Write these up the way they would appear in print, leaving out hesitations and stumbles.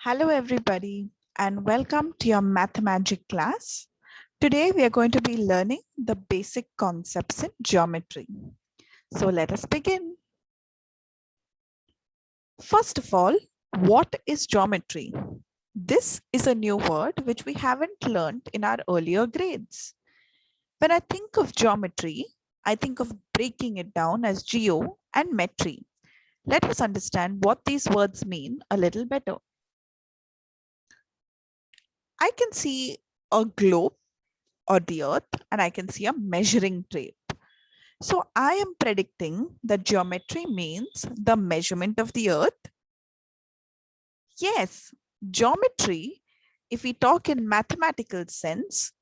Hello everybody and welcome to your Mathemagic class. Today we are going to be learning the basic concepts in geometry. So let us begin. First of all, what is geometry? This is a new word which we haven't learned in our earlier grades. When I think of geometry, I think of breaking it down as geo and metry. Let us understand what these words mean a little better. I can see a globe or the earth and I can see a measuring tape. So I am predicting that geometry means the measurement of the earth. Yes, geometry, if we talk in mathematical sense,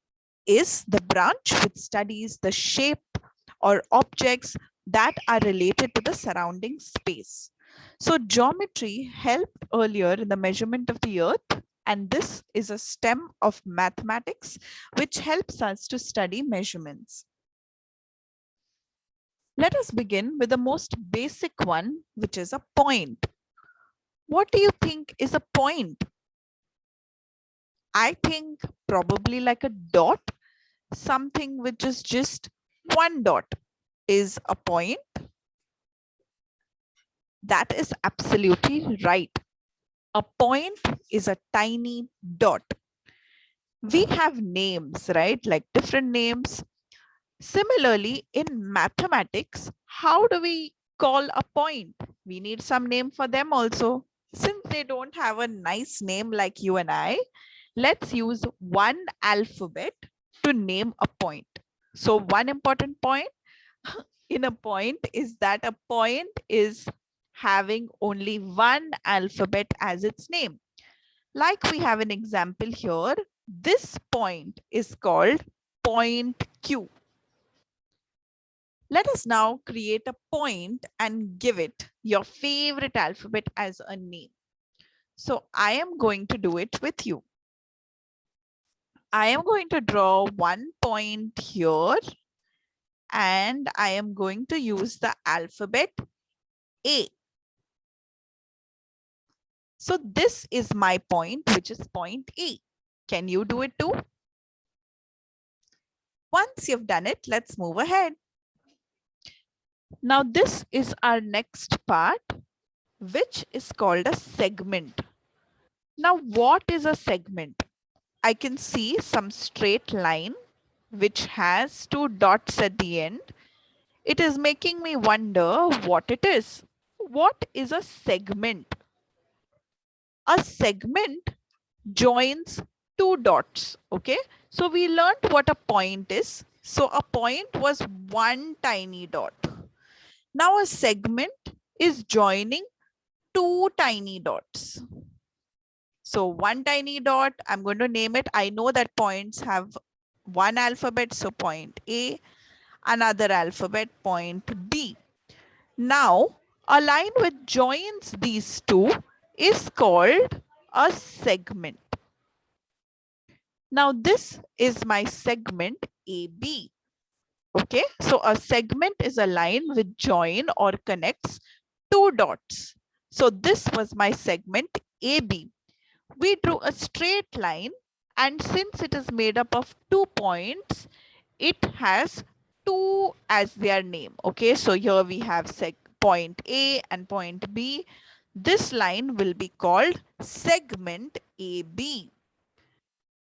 is the branch which studies the shape or objects that are related to the surrounding space. So geometry helped earlier in the measurement of the earth, and this is a stem of mathematics which helps us to study measurements. Let us begin with the most basic one, which is a point. What do you think is a point? I think probably like a dot, something which is just one dot is a point. That is absolutely right. A point is a tiny dot. We have names, right? Like different names. Similarly, in mathematics, how do we call a point? We need some name for them also. Since they don't have a nice name like you and I, let's use one alphabet to name a point. So one important point in a point is that a point is having only one alphabet as its name. Like we have an example here, this point is called point Q. Let us now create a point and give it your favorite alphabet as a name. So I am going to do it with you. I am going to draw one point here and I am going to use the alphabet A. So this is my point, which is point A. Can you do it too? Once you've done it, let's move ahead. Now this is our next part, which is called a segment. Now what is a segment? I can see some straight line which has two dots at the end. It is making me wonder what it is. What is a segment? A segment joins two dots. Okay, so we learned what a point is. So a point was one tiny dot. Now a segment is joining two tiny dots. So one tiny dot, I'm going to name it. I know that points have one alphabet, so point A, another alphabet, point B. Now, a line which joins these two is called a segment. Now, this is my segment AB. Okay, so a segment is a line which join or connects two dots. So this was my segment AB. We drew a straight line, and since it is made up of 2 points, it has 2 as their name. Okay, so here we have point A and point B. This line will be called segment AB.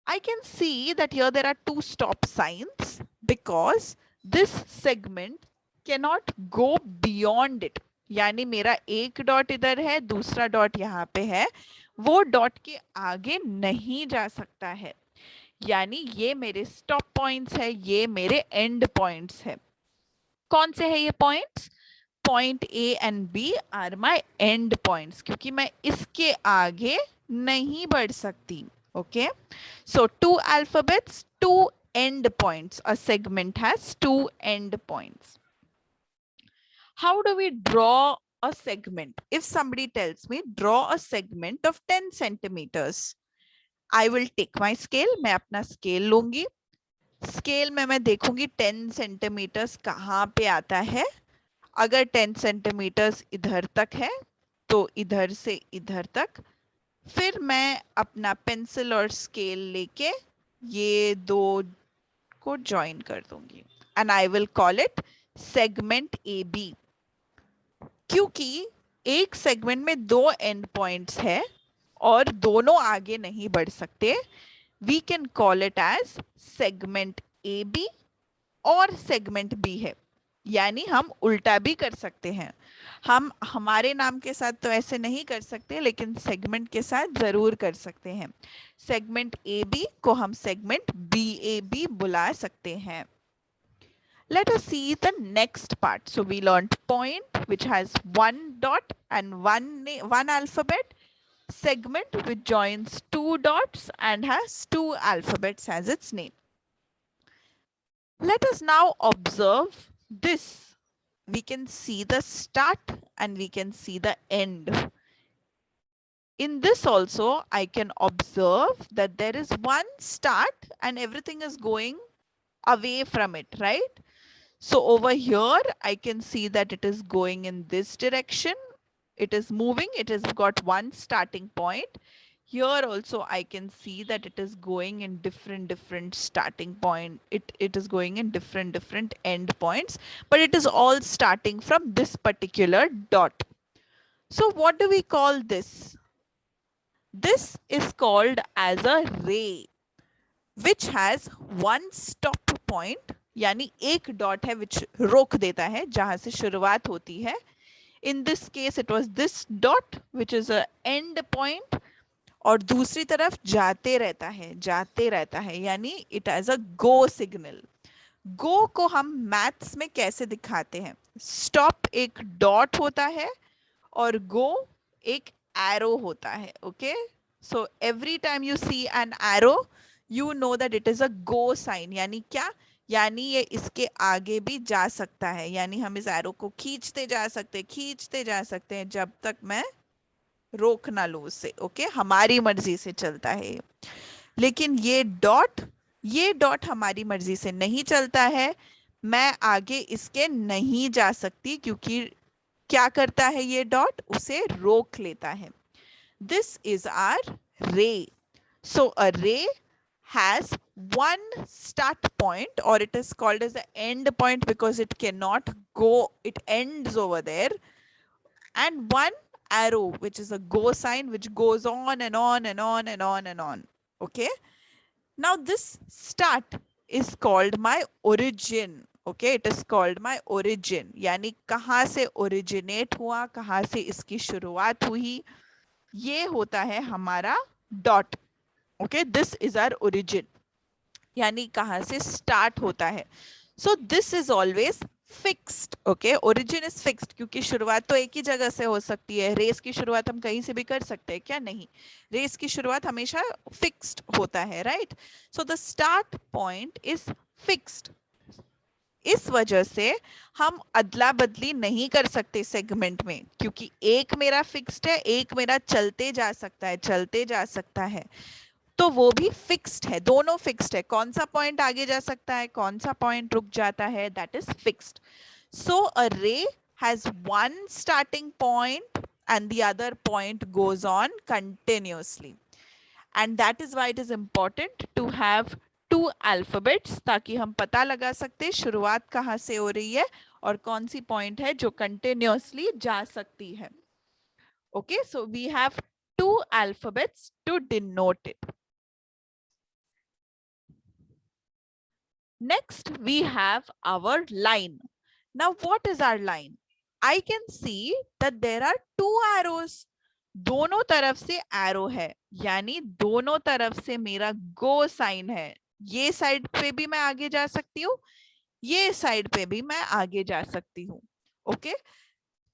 I can see that here there are 2 stop signs because this segment cannot go beyond it. यानी मेरा एक dot इधर है, दूसरा dot यहाँ पे है, वो डॉट के आगे नहीं जा सकता है. यानी ये मेरे स्टॉप पॉइंट्स है, ये मेरे एंड पॉइंट्स है. कौन से है ये points? Point A and B are my end points, क्योंकि मैं इसके आगे नहीं बढ़ सकती. Okay, so 2 alphabets, 2 end points. A segment has 2 end points. How do we draw a segment? If somebody tells me draw a segment of 10 centimeters, I will take my scale. मैं अपना scale लूंगी. Scale में मैं देखूंगी 10 centimeters कहाँ पे आता है. अगर 10 centimeters इधर तक है, तो इधर से इधर तक फिर मैं अपना पेंसिल और स्केल लेके ये दो को ज्वाइन कर दूंगी and I will call it segment A B. क्योंकि एक सेगमेंट में दो एंड पॉइंट्स है और दोनों आगे नहीं बढ़ सकते, we can call it as segment A B और सेगमेंट बी है। यानी हम उल्टा भी कर सकते हैं, हम हमारे नाम के साथ तो ऐसे नहीं कर सकते लेकिन सेगमेंट के साथ जरूर कर सकते हैं। सेगमेंट ए बी को हम सेगमेंट बी ए बी बुला सकते हैं। Let us see the next part. So we learned point, which has one dot and one alphabet, segment which joins two dots and has two alphabets as its name. Let us now observe this. We can see the start and we can see the end. In this also, I can observe that there is one start and everything is going away from it, right? So over here, I can see that it is going in this direction. It is moving. It has got one starting point. Here also, I can see that it is going in different starting point. It is going in different end points, but it is all starting from this particular dot. So what do we call this? This is called as a ray, which has one stop point, यानी एक dot है विच रोक देता है जहां से शुरुआत होती है. In this case it was this dot which is a end point, और दूसरी तरफ जाते रहता है यानी it has a go signal. Go को हम मैथ्स में कैसे दिखाते हैं? स्टॉप एक डॉट होता है और गो एक एरो होता है. Okay, so every time you see an arrow you know that it is a go sign. यानी क्या? यानी ये इसके आगे भी जा सकता है, यानी हम इस एरो को खींचते जा सकते हैं जब तक मैं रोक ना लूं उसे. ओके, हमारी मर्जी से चलता है. लेकिन ये डॉट हमारी मर्जी से नहीं चलता है. मैं आगे इसके नहीं जा सकती क्योंकि क्या करता है ये डॉट? उसे रोक लेता है. दिस इज आवर रे. So a ray has one start point, or it is called as the end point because it cannot go, it ends over there, and one arrow which is a go sign which goes on and on and on and on and on. Okay, now this start is called my origin. Okay, it is called my origin. यानी कहाँ से originate हुआ, कहाँ से इसकी शुरुआत हुई, ये होता है हमारा dot. Okay, this is our origin, यानी कहां से स्टार्ट होता है. So this is always fixed. Okay, origin is fixed क्योंकि शुरुआत तो एक ही जगह से हो सकती है. रेस की शुरुआत हम कहीं से भी कर सकते हैं क्या? नहीं, रेस की शुरुआत हमेशा फिक्स्ड होता है, right? So the start point is fixed. इस वजह से हम अदला बदली नहीं कर सकते सेगमेंट में, क्योंकि एक मेरा फिक्स्ड है, एक मेरा चलते जा सकता है. तो वो भी फिक्स्ड है, दोनों फिक्स्ड है. कौन सा पॉइंट आगे जा सकता है, कौन सा पॉइंट रुक जाता है, दैट इज फिक्स्ड. सो अ रे has one starting point and the other point goes on continuously, and that is why it is important to have two alphabets, ताकि हम पता लगा सकते शुरुआत कहाँ से हो रही है और कौन सी पॉइंट है जो कंटिन्यूअसली जा सकती है. Okay, so we have two alphabets to denote it. Next, we have our line. Now, what is our line? I can see that there are two arrows. दोनों तरफ से एरो है, यानी दोनों तरफ से मेरा गो साइन है. ये साइड पे भी मैं आगे जा सकती हूँ, ये साइड पे भी मैं आगे जा सकती हूँ. ओके,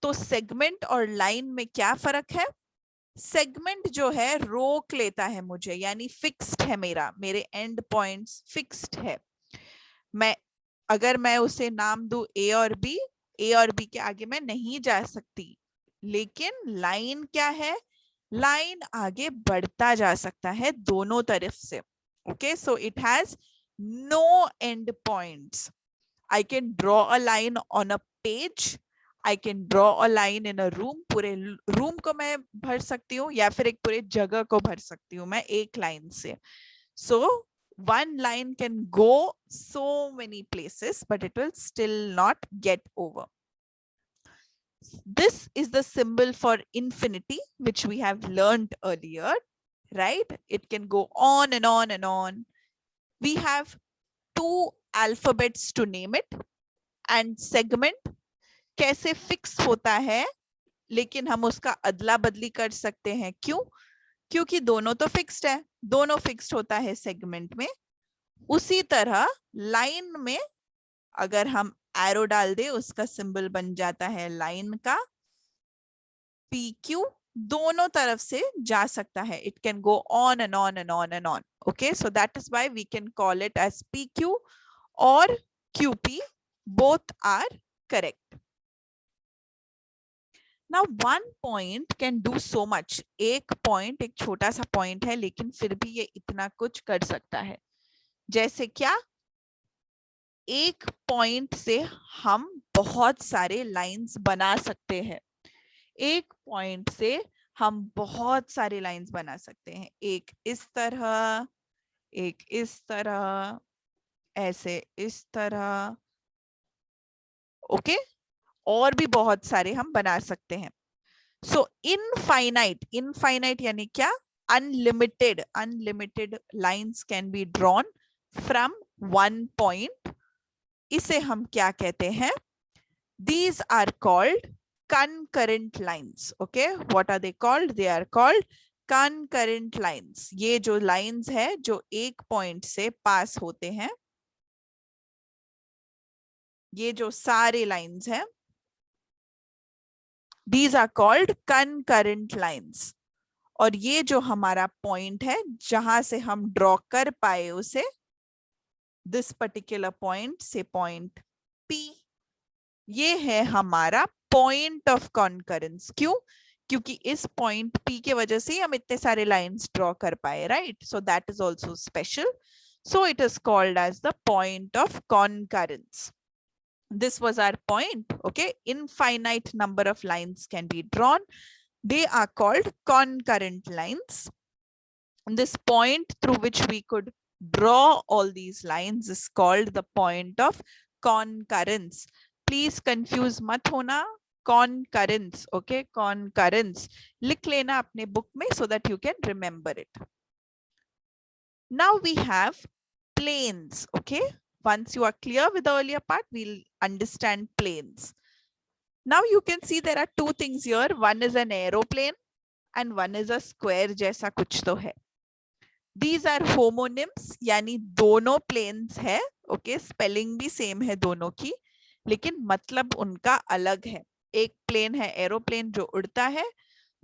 तो सेगमेंट और लाइन में क्या फर्क है? सेगमेंट जो है रोक लेता है मुझे, यानी फिक्स्ड है, मेरे एंड पॉइंट्स फिक्स्ड है. अगर मैं उसे नाम दूं ए और बी के आगे मैं नहीं जा सकती. लेकिन लाइन क्या है? लाइन आगे बढ़ता जा सकता है दोनों तरफ से. Okay, so it has no end points. I can draw a line on a page. I can draw a line in a room. पूरे room को मैं भर सकती हूँ या फिर एक पूरे जगह को भर सकती हूँ मैं एक line से. So one line can go so many places, but it will still not get over. This is the symbol for infinity, which we have learned earlier, right? It can go on and on and on. We have two alphabets to name it, and segment कैसे fix होता है, लेकिन हम उसका अदला बदली कर सकते हैं. क्यों? क्योंकि दोनों तो फिक्स्ड है, दोनों फिक्स्ड होता है सेगमेंट में. उसी तरह लाइन में अगर हम एरो डाल दे, उसका सिंबल बन जाता है लाइन का. PQ दोनों तरफ से जा सकता है. It can go on and on and on and on. Okay, so that is why we can call it as PQ or QP. Both are correct. Now one point can do so much. एक point एक छोटा सा point है, लेकिन फिर भी ये इतना कुछ कर सकता है. जैसे क्या? एक point से हम बहुत सारे lines बना सकते हैं. एक पॉइंट से हम बहुत सारे लाइंस बना सकते हैं. एक इस तरह, एक इस तरह, ऐसे इस तरह. ओके, और भी बहुत सारे हम बना सकते हैं. सो इनफाइनाइट, इनफाइनाइट यानी क्या? Unlimited. Unlimited lines can be drawn from one point. इसे हम क्या कहते हैं? These are called concurrent lines. Okay, what are they called? They are called concurrent lines. ये जो lines है जो एक point से पास होते हैं, ये जो सारे lines हैं, these are called concurrent lines. और ये जो हमारा point है जहां से हम draw कर पाए उसे, this particular point से point P, ये है हमारा पॉइंट ऑफ कॉन्करेंस. क्यों? क्योंकि इस पॉइंट P के वजह से हम इतने सारे लाइंस ड्रॉ कर पाए, right? So that is also special. So it is called as the point of concurrence. This was our point. Okay, infinite number of lines can be drawn. They are called concurrent lines. And this point through which we could draw all these lines is called the point of concurrence. Please confuse mat hona. Concurrence. Okay, concurrence. लिख लेना अपने book में so that you can remember it. Now we have planes. Okay, once you are clear with the earlier part, we'll understand planes. Now you can see there are two things here. One is an aeroplane and one is a square जैसा कुछ तो है. These are homonyms, यानी दोनों planes है. Okay, spelling भी same है दोनों की, लेकिन मतलब उनका अलग है. एक प्लेन है एरोप्लेन जो उड़ता है,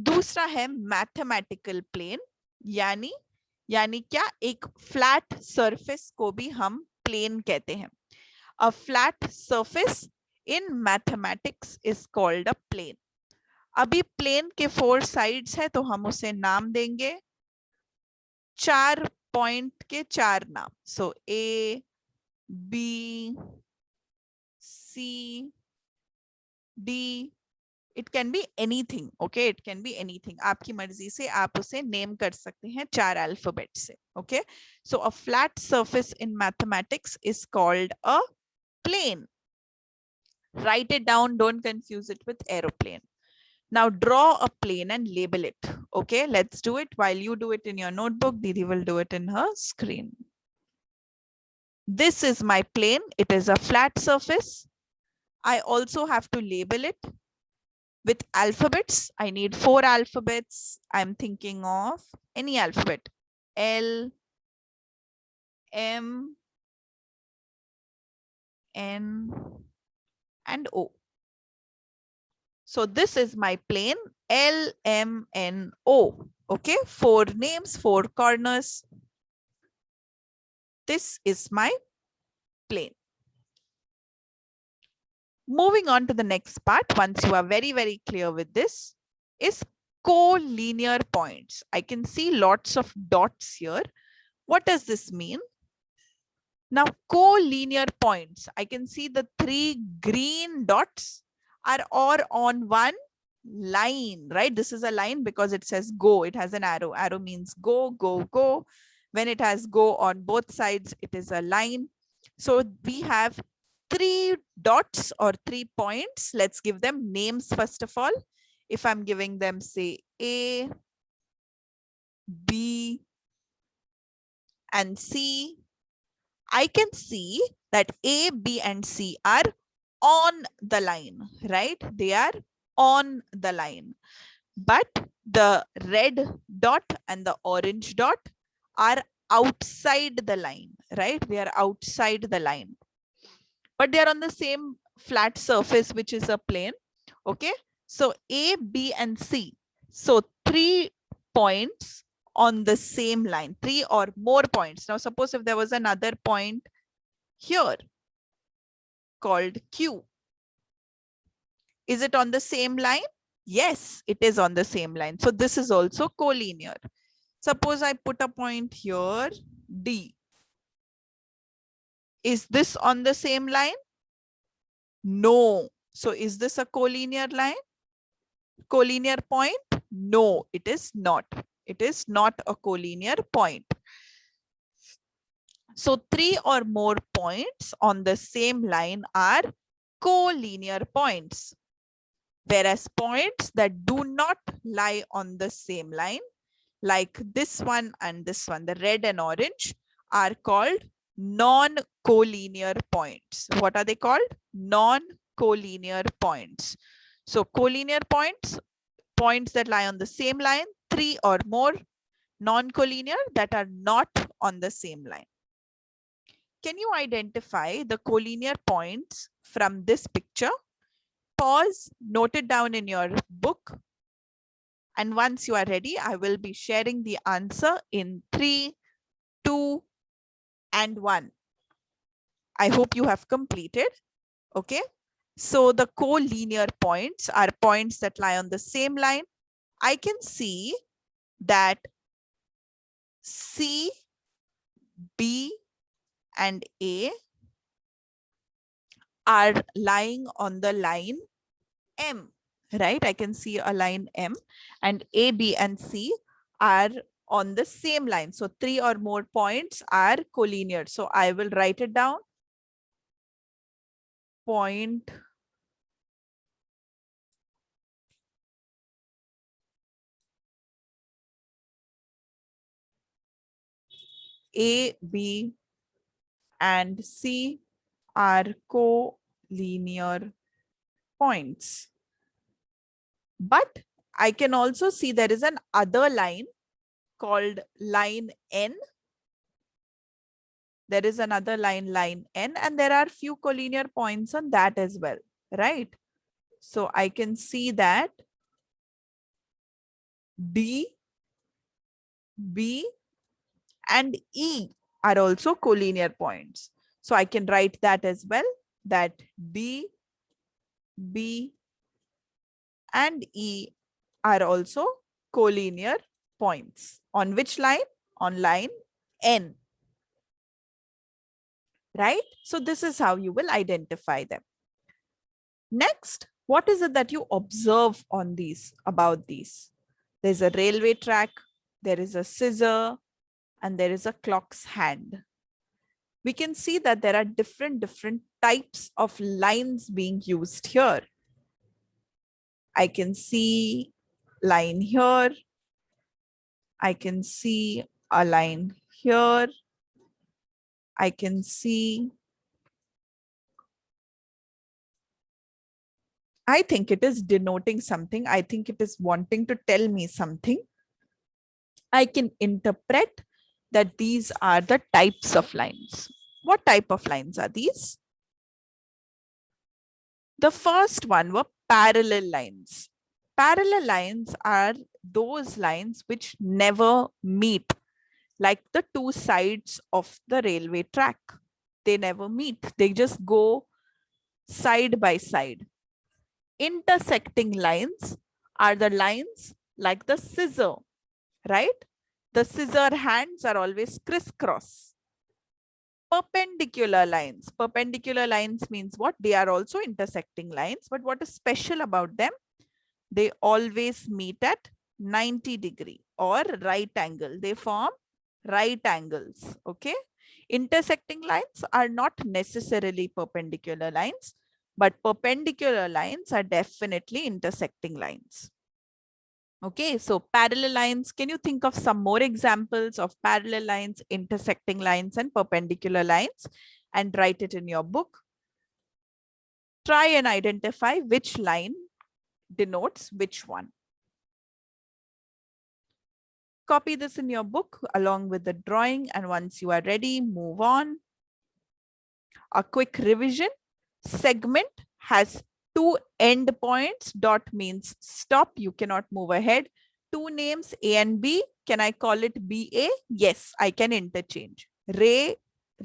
दूसरा है मैथमेटिकल प्लेन. यानी क्या? एक फ्लैट सरफेस को भी हम प्लेन कहते हैं. A flat surface in mathematics is called a plane. अभी प्लेन के 4 साइड्स है तो हम उसे नाम देंगे 4 पॉइंट के 4 नाम. सो A, B, C, D. It can be anything. Okay, it can be anything. आपकी मर्जी से आप उसे नेम कर सकते हैं 4 अल्फाबेट से. Okay, so a flat surface in mathematics is called a plane. Write it down. Don't confuse it with aeroplane. Now draw a plane and label it. Okay, let's do it. While you do it in your notebook, Didi will do it in her screen. This is my plane. It is a flat surface. I also have to label it with alphabets. I need 4 alphabets. I'm thinking of any alphabet. L, M, N, and O. So this is my plane, L, M, N, O. Okay, 4 names, 4 corners. This is my plane. Moving on to the next part, once you are very, very clear with this, is collinear points. I can see lots of dots here. What does this mean? Now, collinear points, I can see the 3 green dots are or on one line, right? This is a line because it says go. It has an arrow. Arrow means go, go, go. When it has go on both sides, it is a line. So we have 3 dots or 3 points. Let's give them names first of all. If I'm giving them, say, A, B, and C, I can see that A, B, and C are on the line, right? They are on the line. But the red dot and the orange dot are outside the line, right? They are outside the line. But they are on the same flat surface, which is a plane. Okay. So A, B, and C. So 3 points on the same line, 3 or more points. Now, suppose if there was another point here called Q. Is it on the same line? Yes, it is on the same line. So this is also collinear. Suppose I put a point here, D. Is this on the same line? No. So is this a collinear line? Collinear point? No, it is not. It is not a collinear point. So 3 or more points on the same line are collinear points. Whereas points that do not lie on the same line, like this one and this one, the red and orange, are called non-collinear points. What are they called? Non-collinear points. So collinear points, points that lie on the same line, 3 or more. Non-collinear, that are not on the same line. Can you identify the collinear points from this picture? Pause, note it down in your book. And once you are ready, I will be sharing the answer in 3, 2, and 1. I hope you have completed. Okay. So the collinear points are points that lie on the same line. I can see that C, B, and A are lying on the line M, right? I can see a line M, and A, B, and C are on the same line. So 3 or more points are collinear. So I will write it down. Point A, B, and C are collinear points. But I can also see there is an other line called line N. There is another line, line N, and there are few collinear points on that as well, right? So I can see that D, B, and E are also collinear points. So I can write that as well, that D, B, and E are also collinear points. On which line? On line N. Right? So this is how you will identify them. Next, what is it that you observe on these, about these? There's a railway track, there is a scissor, and there is a clock's hand. We can see that there are different types of lines being used here. I can see line here. I can see a line here. I can see. I think it is denoting something. I think it is wanting to tell me something. I can interpret that these are the types of lines. What type of lines are these? The first one were parallel lines. Parallel lines are those lines which never meet, like the two sides of the railway track. They never meet. They just go side by side. Intersecting lines are the lines like the scissor, right? The scissor hands are always crisscross. Perpendicular lines. Perpendicular lines means what? They are also intersecting lines, but what is special about them? They always meet at 90 degree or right angle. They form right angles. Okay. Intersecting lines are not necessarily perpendicular lines, but perpendicular lines are definitely intersecting lines. Okay, so parallel lines, can you think of some more examples of parallel lines, intersecting lines, and perpendicular lines and write it in your book? Try and identify which line denotes which one. Copy this in your book along with the drawing, and once you are ready, move on. A quick revision. Segment has two end points. Dot means stop. You cannot move ahead. Two names A and B. Can I call it BA? Yes, I can interchange. Ray,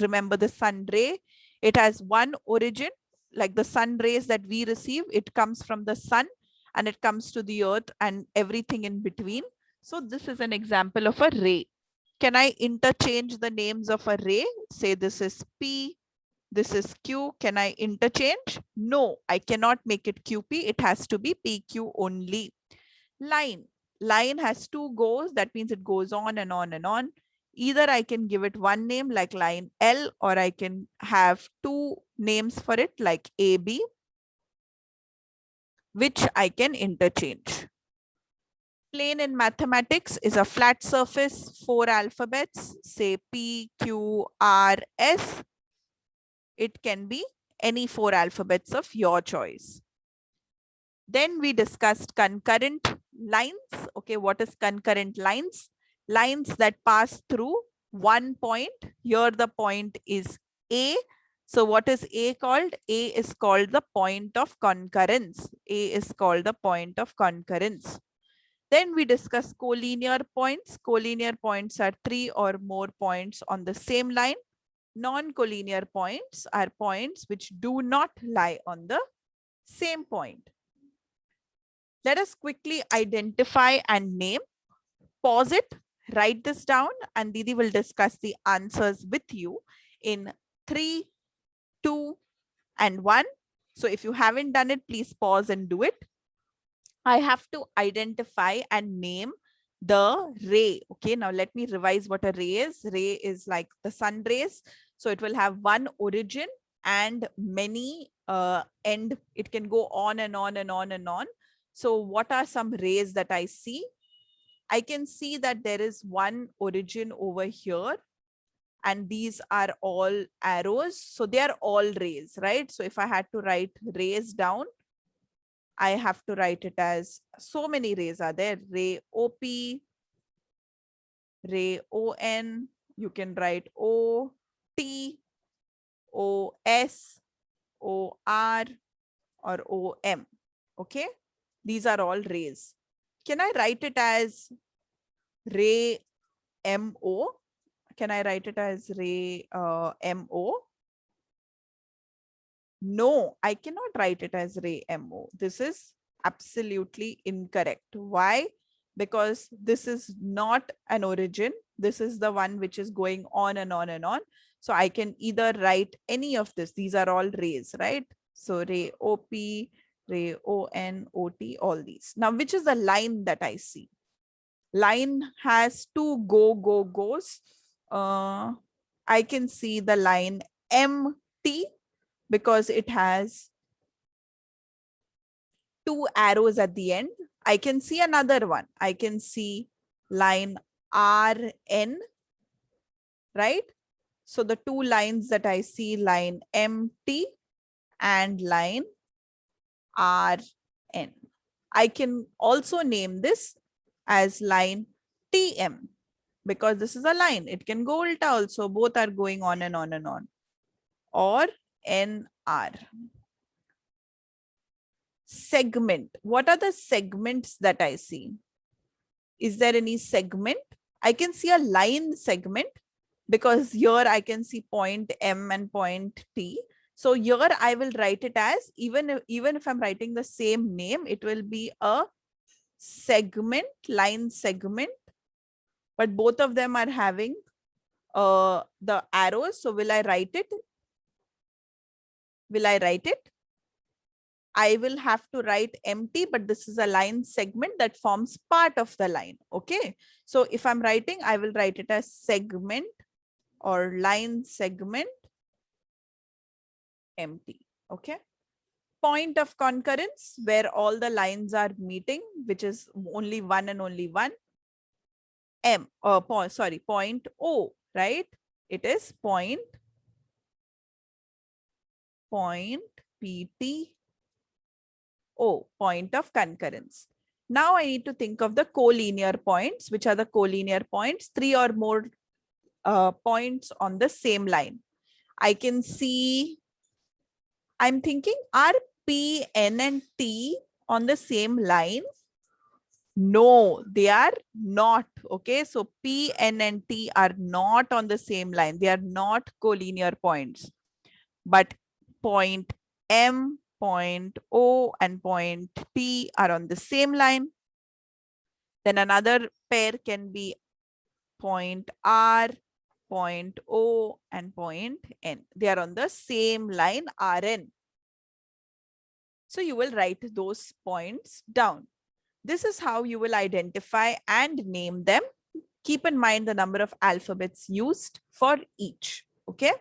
remember the sun ray. It has one origin, like the sun rays that we receive. It comes from the sun and it comes to the earth and everything in between. So this is an example of a ray. Can I interchange the names of a ray? Say this is P, this is Q. Can I interchange? No, I cannot make it QP. It has to be PQ only. Line. Line has two goes. That means it goes on and on and on. Either I can give it one name like line L, or I can have two names for it like AB, which I can interchange. Plane in mathematics is a flat surface, 4 alphabets, say P, Q, R, S. It can be any 4 alphabets of your choice. Then we discussed concurrent lines. Okay, what is concurrent lines? Lines that pass through one point. Here the point is A. So what is A called? A is called the point of concurrence. A is called the point of concurrence. Then we discuss collinear points. Collinear points are 3 or more points on the same line. Non-collinear points are points which do not lie on the same point. Let us quickly identify and name. Pause it, write this down, and Didi will discuss the answers with you in 3, 2, and 1. So if you haven't done it, please pause and do it. I have to identify and name the ray. Okay, now let me revise what a ray is. Ray is like the sun rays. So it will have one origin and many end. It can go on and on and on and on. So what are some rays that I see? I can see that there is one origin over here. And these are all arrows. So they are all rays, right? So if I had to write rays down, I have to write it as so many rays are there. Ray OP, ray ON, you can write OT, OS, OR, or OM. Okay, these are all rays. Can I write it as ray MO? Can I write it as ray MO? No, I cannot write it as ray MO. This is absolutely incorrect. Why? Because this is not an origin. This is the one which is going on and on and on. So I can either write any of this. These are all rays, right? So ray OP, ray ON, OT, all these. Now, which is the line that I see? Line has two goes. I can see the line MT because it has two arrows at the end. I can see another one. I can see line RN, right? So the two lines that I see, line MT and line RN. I can also name this as line TM because this is a line. It can go ulta also. Both are going on and on and on. Or NR. Segment. What are the segments that I see? Is there any segment? I can see a line segment because here I can see point M and point T. So here I will write it as, even if I'm writing the same name, it will be a segment, line segment, but both of them are having the arrows. So will I write it? Will I write it? I will have to write empty, but this is a line segment that forms part of the line. Okay. So if I'm writing, I will write it as segment or line segment empty. Okay. Point of concurrence, where all the lines are meeting, which is only one and only one. Point O, right? It is point PT O, point of concurrence. Now I need to think of the collinear points. Which are the collinear points? Three or more points on the same line. I can see, I'm thinking, are P, N and T on the same line? No, they are not. Okay, so P, N and T are not on the same line. They are not collinear points. But point M, point O and point P are on the same line. Then another pair can be point R, point O and point N. They are on the same line, Rn. So you will write those points down. This is how you will identify and name them. Keep in mind the number of alphabets used for each. Okay.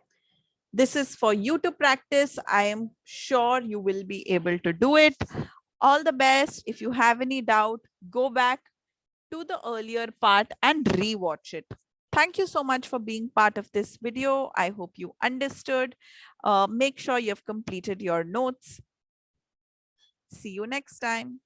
This is for you to practice. I am sure you will be able to do it. All the best. If you have any doubt, go back to the earlier part and rewatch it. Thank you so much for being part of this video. I hope you understood. Make sure you have completed your notes. See you next time.